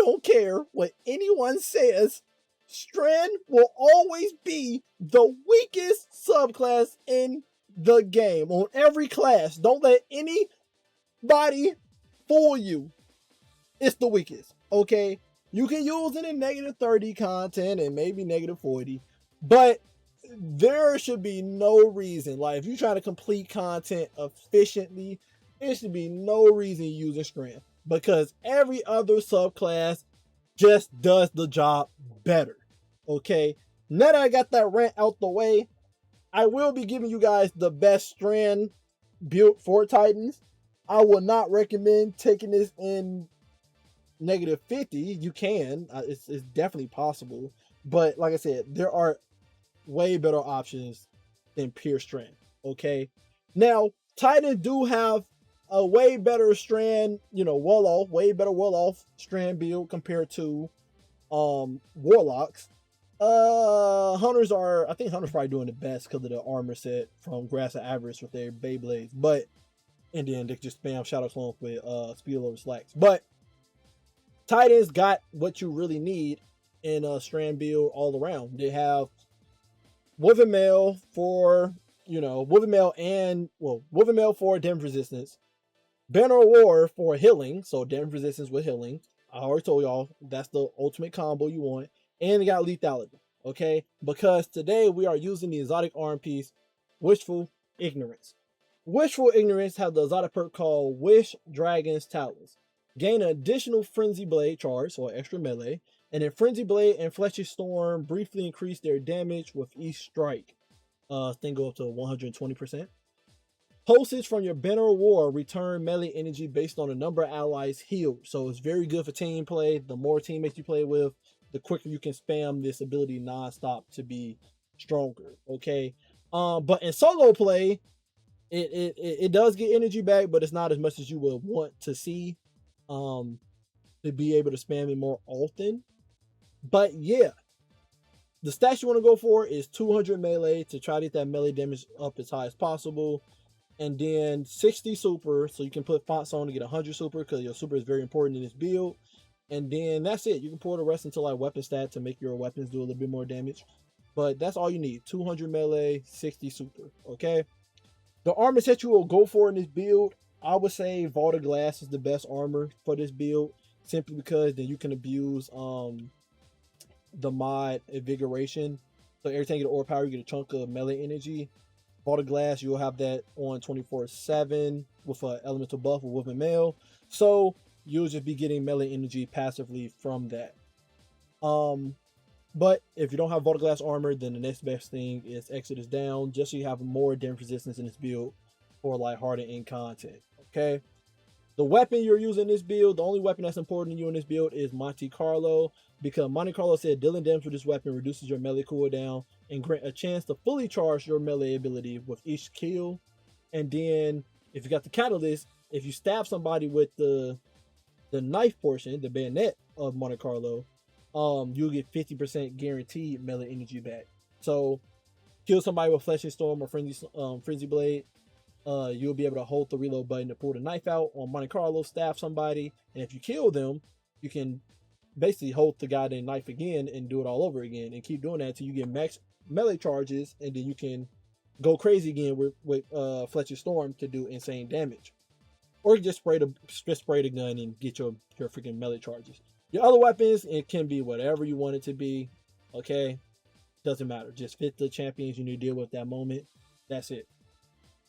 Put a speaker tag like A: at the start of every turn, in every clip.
A: don't care what anyone says, Strand will always be the weakest subclass in the game on every class. Don't let anybody fool you. It's the weakest, okay? You can use it in -30 content and maybe -40, but there should be no reason. Like, if you're trying to complete content efficiently, there should be no reason using Strand, because every other subclass just does the job better. Okay, now that I got that rant out the way, I will be giving you guys the best Strand build for Titans. I will not recommend taking this in -50. You can, it's definitely possible, but like I said, there are way better options than pure Strand. Okay, now Titans do have a way better Strand, way better well-off Strand build compared to Warlocks. Hunters are, I think Hunters probably doing the best because of the armor set from Grass and Avarice with their Beyblades, but and then they just spam Shadow Clone with speed over slacks. But Titans got what you really need in a Strand build all around. They have Woven Mail for, Woven Mail for damage resistance, Banner of War for healing, so damage resistance with healing. I already told y'all that's the ultimate combo you want. And they got lethality, okay? Because today we are using the exotic arm piece, Wishful Ignorance. Wishful Ignorance has the exotic perk called Wish Dragon's Talons. Gain an additional Frenzy Blade charge, so extra melee. And then Frenzy Blade and Fleshy Storm briefly increase their damage with each strike. Thing go up to 120%. Postage from your Banner of War return melee energy based on the number of allies healed. So it's very good for team play. The more teammates you play with, the quicker you can spam this ability non-stop to be stronger. Okay. But in solo play, it does get energy back, but it's not as much as you would want to see. To be able to spam it more often. But yeah, the stats you want to go for is 200 melee to try to get that melee damage up as high as possible. And then 60 super, so you can put fonts on to get 100 super, because your super is very important in this build. And then that's it. You can pour the rest into like weapon stat to make your weapons do a little bit more damage. But that's all you need. 200 melee, 60 super. Okay. The armor set you will go for in this build, I would say Vaulted Glass is the best armor for this build, simply because then you can abuse the mod Invigoration. So every time you get Aura Power, you get a chunk of melee energy. Vaulted Glass, you'll have that on 24/7 with an elemental buff with Woven Mail. So you'll just be getting melee energy passively from that. But if you don't have Vaulted Glass armor, then the next best thing is Exodus Down, just so you have more damage resistance in this build for like harder in content. Okay. The weapon you're using in this build, the only weapon that's important to you in this build is Monte Carlo, because Monte Carlo said dealing damage with this weapon reduces your melee cooldown and grant a chance to fully charge your melee ability with each kill. And then if you got the catalyst, if you stab somebody with the knife portion, the bayonet of Monte Carlo, you'll get 50% guaranteed melee energy back. So kill somebody with Fleshy Storm or Frenzy Blade, you'll be able to hold the reload button to pull the knife out. On Monte Carlo, stab somebody, and if you kill them, you can basically hold the goddamn knife again and do it all over again, and keep doing that until you get max melee charges, and then you can go crazy again with Fletcher Storm to do insane damage. Or you just spray the gun and get your freaking melee charges. Your other weapons, it can be whatever you want it to be. Okay, doesn't matter. Just fit the champions you need to deal with that moment. That's it.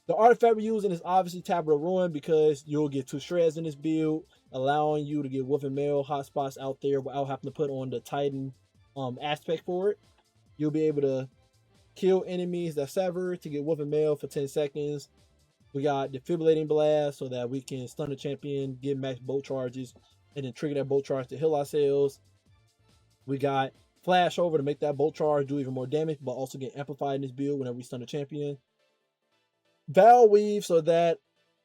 A: The artifact we're using is obviously Tablet of Ruin, because you'll get 2 shreds in this build, allowing you to get Woven Mail hotspots out there without having to put on the Titan aspect for it. You'll be able to kill enemies that sever to get Woven Mail for 10 seconds. We got Defibrillating Blast so that we can stun the champion, get max bolt charges, and then trigger that bolt charge to heal ourselves. We got Flash Over to make that bolt charge do even more damage, but also get amplified in this build whenever we stun the champion. Val Weave so that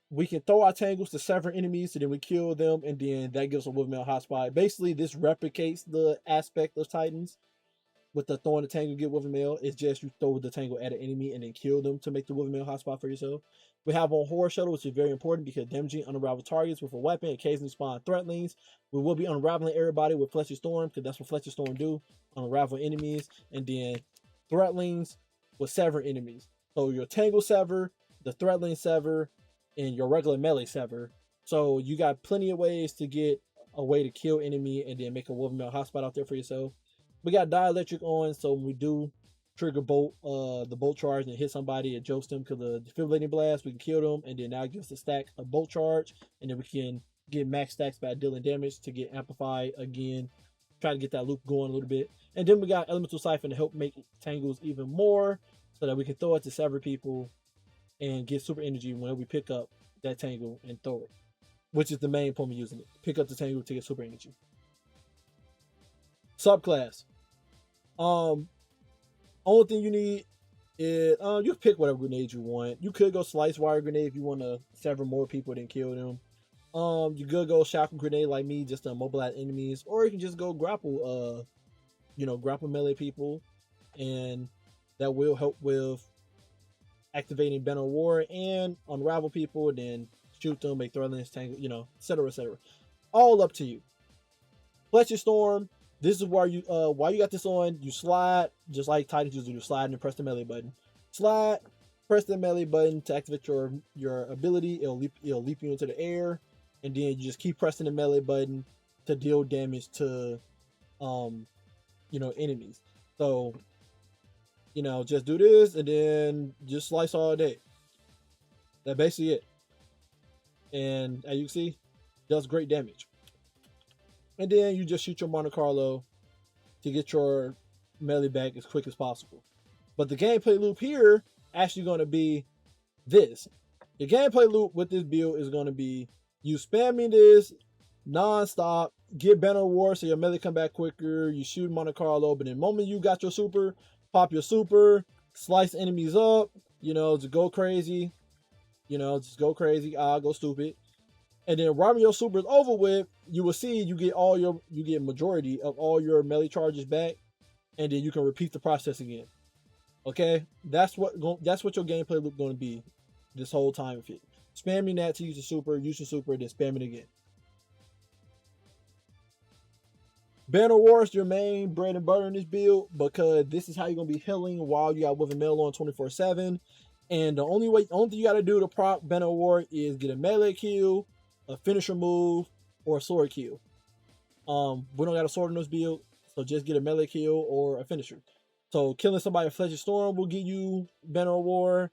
A: we can throw our tangles to sever enemies, so then we kill them, and then that gives us a Woven Mail hotspot. Basically, this replicates the aspect of Titans. with the throwing the tangle get with a mail. It's just you throw the tangle at an enemy and then kill them to make the with a mail hotspot for yourself. We have on horror shuttle, which is very important because damaging unraveled targets with a weapon occasionally spawn threatlings. We will be unraveling everybody with Fletcher Storm because that's what Fletcher Storm do, unravel enemies, and then threatlings will sever enemies. So your tangle sever, the threatling sever, and your regular melee sever. So you got plenty of ways to get a way to kill enemy and then make a wolf mail hotspot out there for yourself. We got dielectric on, so when we do trigger the bolt charge and hit somebody, it jokes them because the defibrillating blast, we can kill them, and then now it gives us a stack of bolt charge, and then we can get max stacks by dealing damage to get amplified again. Try to get that loop going a little bit. And then we got elemental siphon to help make tangles even more so that we can throw it to sever people and get super energy when we pick up that tangle and throw it, which is the main point of using it. Pick up the tangle to get super energy. Subclass. Only thing you need is you can pick whatever grenade you want. You could go slice wire grenade if you want to sever more people than kill them. You could go shackle grenade like me just to immobilize enemies, or you can just go grapple grapple melee people, and that will help with activating banner war and unravel people, and then shoot them, make threatlings, tangle, etc., etc. All up to you. Fletcher Storm. This is where you while you got this on, you slide just like Titans usually do. Slide and press the melee button. Slide, press the melee button to activate your ability. It'll leap you into the air, and then you just keep pressing the melee button to deal damage to enemies. So just do this and then just slice all day. That's basically it. And as you can see, does great damage. And then you just shoot your Monte Carlo to get your melee back as quick as possible. But the gameplay loop here actually going to be this. Your gameplay loop with this build is going to be you spamming this non-stop, get banner war so your melee come back quicker, you shoot Monte Carlo, but the moment you got your super, pop your super, slice enemies up, just go crazy, just go crazy, go stupid. And then right when your super is over with, you will see you get majority of all your melee charges back, and then you can repeat the process again. Okay, that's what your gameplay loop going to be this whole time. If it spamming that to use your super, then spam it again. Banner War is your main bread and butter in this build because this is how you're gonna be healing while you got with a mail on 24/7. And the only thing you gotta do to prop Banner War is get a melee kill, a finisher move, or a sword kill. We don't got a sword in this build, so just get a melee kill or a finisher. So killing somebody with Fletcher Storm will give you Banner War.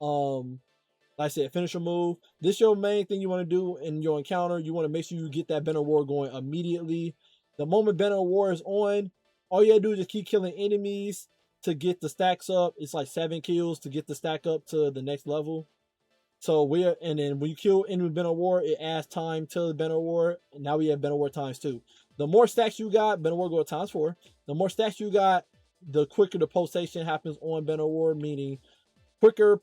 A: Like I said, finisher move. This is your main thing you want to do in your encounter. You want to make sure you get that Banner War going immediately. The moment Banner War is on, all you gotta do is just keep killing enemies to get the stacks up. It's like 7 kills to get the stack up to the next level. So and then when you kill enemy Banner War, it adds time to the Banner War. And now we have Banner War times 2. The more stacks you got, Banner War go times 4. The more stacks you got, the quicker the pulsation happens on Banner War, meaning quicker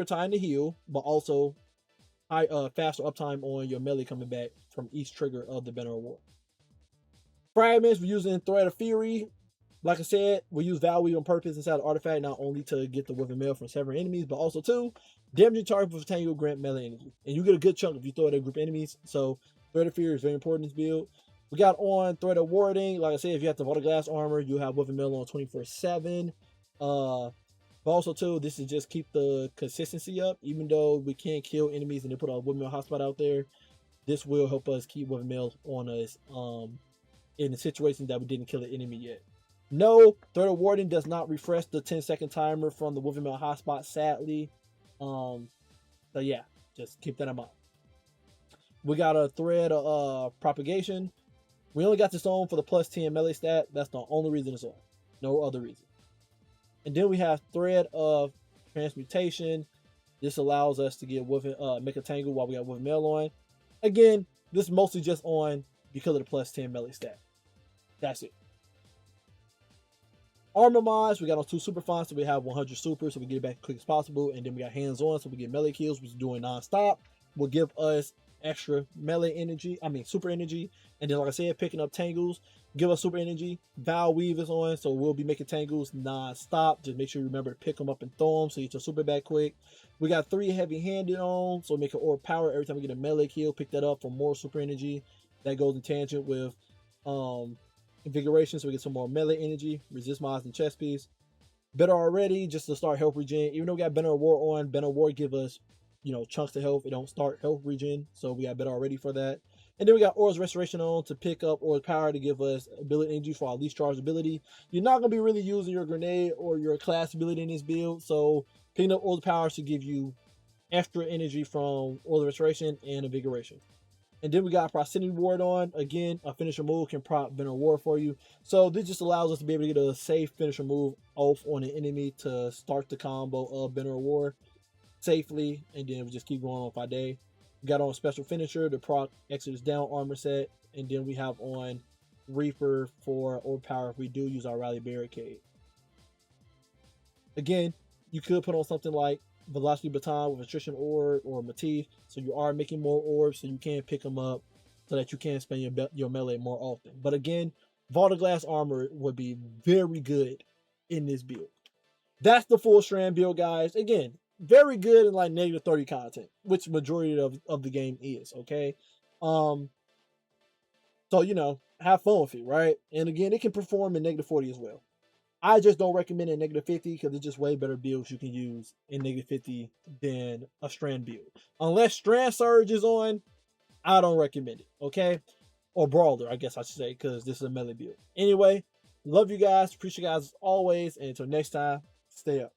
A: time to heal, but also faster uptime on your melee coming back from each trigger of the Banner War. Fragments, we're using Thread of Fury. Like I said, we use value on purpose inside the artifact, not only to get the Weapon Mail from severing enemies, but also to damaging target with Tangle grant melee energy. And you get a good chunk if you throw it at a group of enemies. So Thread of Fury is very important in this build. We got on Thread of Warding. Like I said, if you have the Water Glass armor, you have Weapon Mail on 24/7. But also too, this is just keep the consistency up. Even though we can't kill enemies and they put a Weapon Mail hotspot out there, this will help us keep Weapon Mail on us in the situation that we didn't kill an enemy yet. No, Thread of Warding does not refresh the 10-second timer from the Weapon Mail hotspot, sadly. So yeah, just keep that in mind. We got a Thread of Propagation. We only got this on for the plus 10 melee stat. That's the only reason it's on. No other reason. And then we have Thread of Transmutation. This allows us to get make a tangle while we got Weapon Mail on. Again, this is mostly just on because of the plus 10 melee stat. That's it. Armor mods, we got on 2 super fonts, so we have 100 super, so we get it back as quick as possible. And then we got hands on, so we get melee kills, which is doing non-stop. Will give us extra melee energy. I mean, super energy. And then, like I said, picking up tangles, give us super energy. Vow Weave is on, so we'll be making tangles non-stop. Just make sure you remember to pick them up and throw them so you get your super back quick. We got 3 heavy-handed on, so make an orb power every time we get a melee kill. Pick that up for more super energy. That goes in tangent with invigoration, so we get some more melee energy. Resist mods and chest piece. Better Already, just to start health regen. Even though we got Banner War on, Banner War give us, chunks of health. It don't start health regen, so we got Better Already for that. And then we got Aura's Restoration on to pick up Aura's Power to give us ability energy for our least charged ability. You're not going to be really using your grenade or your class ability in this build, so picking up Aura's Power should give you extra energy from Aura's Restoration and Invigoration. And then we got Proximity Ward on. Again, a finisher move can prop Banner War for you. So this just allows us to be able to get a safe finisher move off on an enemy to start the combo of Banner War safely. And then we just keep going on by day. We got on Special Finisher, the proc Exodus Down armor set. And then we have on Reaper for overpower if we do use our Rally Barricade. Again, you could put on something like Velocity Baton with Attrition Orb or Motif, so you are making more orbs so you can pick them up so that you can spend your melee more often. But again, Vault of Glass armor would be very good in this build. That's the full Strand build, guys. Again, very good in like -30 content, which majority of the game is, okay? So, have fun with it, right? And again, it can perform in -40 as well. I just don't recommend it in -50 because it's just way better builds you can use in -50 than a Strand build. Unless Strand Surge is on, I don't recommend it, okay? Or Brawler, I guess I should say, because this is a melee build. Anyway, love you guys. Appreciate you guys as always. And until next time, stay up.